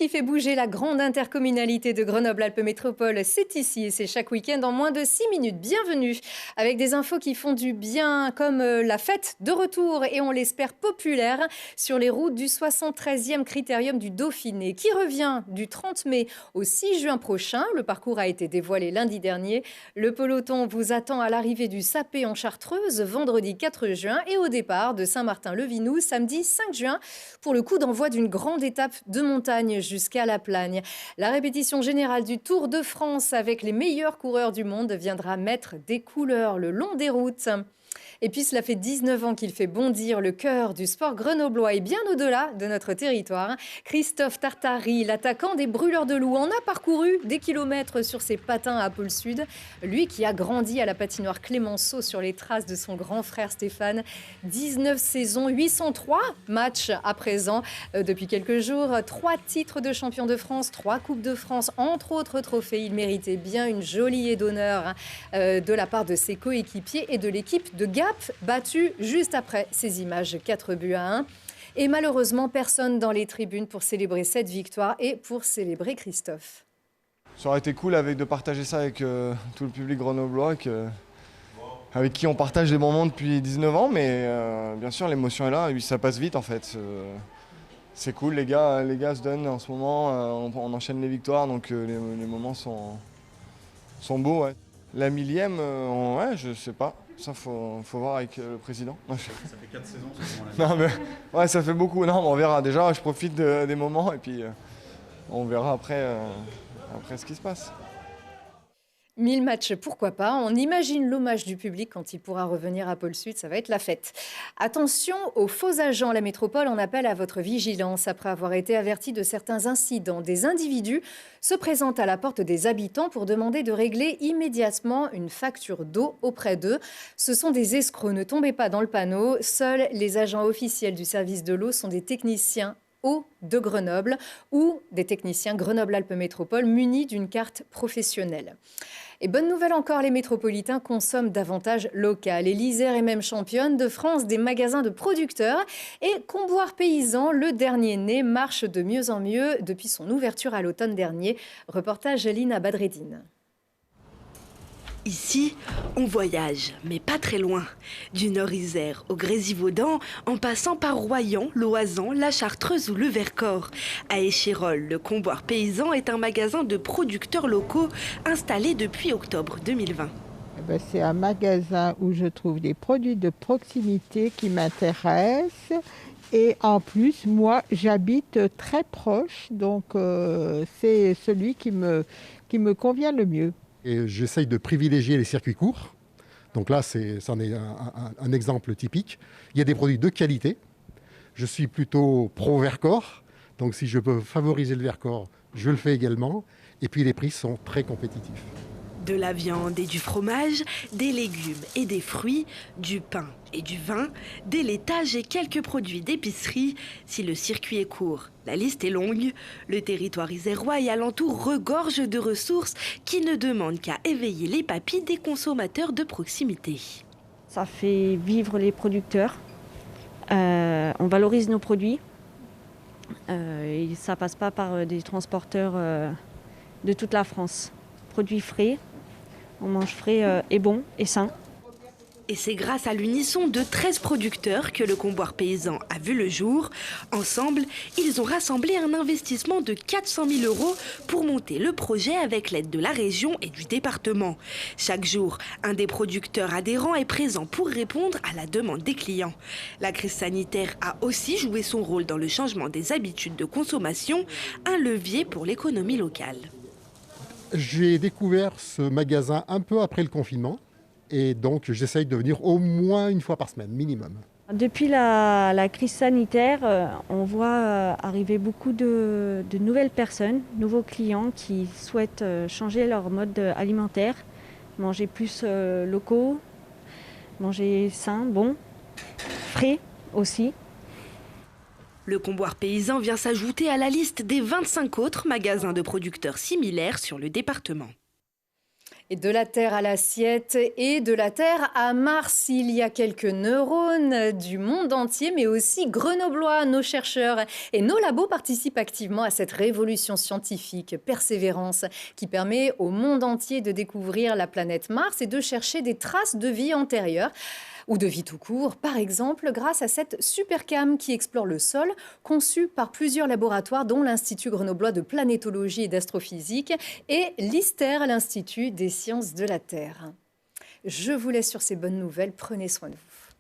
qui fait bouger la grande intercommunalité de Grenoble-Alpes Métropole, c'est ici et c'est chaque week-end en moins de 6 minutes. Bienvenue avec des infos qui font du bien, comme la fête de retour et on l'espère populaire sur les routes du 73e Critérium du Dauphiné qui revient du 30 mai au 6 juin prochain. Le parcours a été dévoilé lundi dernier. Le peloton vous attend à l'arrivée du Sapé en Chartreuse vendredi 4 juin et au départ de Saint-Martin-le-Vinou samedi 5 juin pour le coup d'envoi d'une grande étape de montagne jusqu'à la Plagne. La répétition générale du Tour de France avec les meilleurs coureurs du monde viendra mettre des couleurs le long des routes. Et puis cela fait 19 ans qu'il fait bondir le cœur du sport grenoblois et bien au-delà de notre territoire. Christophe Tartari, l'attaquant des Brûleurs de Loup, en a parcouru des kilomètres sur ses patins à Pôle Sud. Lui qui a grandi à la patinoire Clémenceau sur les traces de son grand frère Stéphane. 19 saisons, 803 matchs à présent. Depuis quelques jours, 3 titres de champion de France, 3 Coupes de France, entre autres trophées. Il méritait bien une jolie aide d'honneur de la part de ses coéquipiers et de l'équipe de Gap, battu juste après ces images 4-1. Et malheureusement, personne dans les tribunes pour célébrer cette victoire et pour célébrer Christophe. Ça aurait été cool de partager ça avec tout le public grenoblois, avec qui on partage des moments depuis 19 ans, mais bien sûr l'émotion est là, et ça passe vite en fait. C'est cool, les gars se donnent en ce moment, on enchaîne les victoires, donc les moments sont beaux. Ouais. La millième, ouais, je sais pas. Ça, faut voir avec le président. Ça fait 4 saisons, ce moment-là. Non, mais ouais, ça fait beaucoup. Non, mais on verra. Déjà, je profite des moments et puis on verra après ce qui se passe. 1000 matchs, pourquoi pas. On imagine l'hommage du public quand il pourra revenir à Pôle Sud. Ça va être la fête. Attention aux faux agents. La métropole en appelle à votre vigilance. Après avoir été averti de certains incidents, des individus se présentent à la porte des habitants pour demander de régler immédiatement une facture d'eau auprès d'eux. Ce sont des escrocs. Ne tombez pas dans le panneau. Seuls les agents officiels du service de l'eau sont des techniciens eau de Grenoble ou des techniciens Grenoble-Alpes Métropole munis d'une carte professionnelle. Et bonne nouvelle encore, les métropolitains consomment davantage local. Et l'Isère est même championne de France des magasins de producteurs. Et Comboire Paysan, le dernier né, marche de mieux en mieux depuis son ouverture à l'automne dernier. Reportage Lina Badreddine. Ici, on voyage, mais pas très loin. Du Nord-Isère au Grésivaudan, en passant par Royan, l'Oisan, la Chartreuse ou le Vercors. À Échirolles, le Comboire Paysan est un magasin de producteurs locaux installé depuis octobre 2020. C'est un magasin où je trouve des produits de proximité qui m'intéressent. Et en plus, moi, j'habite très proche, donc c'est celui qui me convient le mieux. Et j'essaye de privilégier les circuits courts. Donc là, c'en est un exemple typique. Il y a des produits de qualité. Je suis plutôt pro-Vercors. Donc si je peux favoriser le Vercors, je le fais également. Et puis les prix sont très compétitifs. De la viande et du fromage, des légumes et des fruits, du pain et du vin, des laitages et quelques produits d'épicerie. Si le circuit est court, la liste est longue. Le territoire isérois et alentour regorge de ressources qui ne demandent qu'à éveiller les papilles des consommateurs de proximité. Ça fait vivre les producteurs. On valorise nos produits. Et ça passe pas par des transporteurs de toute la France. Produits frais. On mange frais et bon et sain. Et c'est grâce à l'unisson de 13 producteurs que le Comboire Paysan a vu le jour. Ensemble, ils ont rassemblé un investissement de 400 000 € pour monter le projet avec l'aide de la région et du département. Chaque jour, un des producteurs adhérents est présent pour répondre à la demande des clients. La crise sanitaire a aussi joué son rôle dans le changement des habitudes de consommation, un levier pour l'économie locale. J'ai découvert ce magasin un peu après le confinement et donc j'essaye de venir au moins une fois par semaine, minimum. Depuis la crise sanitaire, on voit arriver beaucoup de nouvelles personnes, nouveaux clients qui souhaitent changer leur mode alimentaire, manger plus locaux, manger sain, bon, frais aussi. Le Comboire Paysan vient s'ajouter à la liste des 25 autres magasins de producteurs similaires sur le département. Et de la Terre à l'assiette et de la Terre à Mars, il y a quelques neurones du monde entier, mais aussi grenoblois. Nos chercheurs et nos labos participent activement à cette révolution scientifique, persévérance, qui permet au monde entier de découvrir la planète Mars et de chercher des traces de vie antérieure ou de vie tout court, par exemple grâce à cette supercam qui explore le sol, conçue par plusieurs laboratoires dont l'Institut grenoblois de planétologie et d'astrophysique et l'ISTER, l'Institut des sciences de la Terre. Je vous laisse sur ces bonnes nouvelles, prenez soin de vous.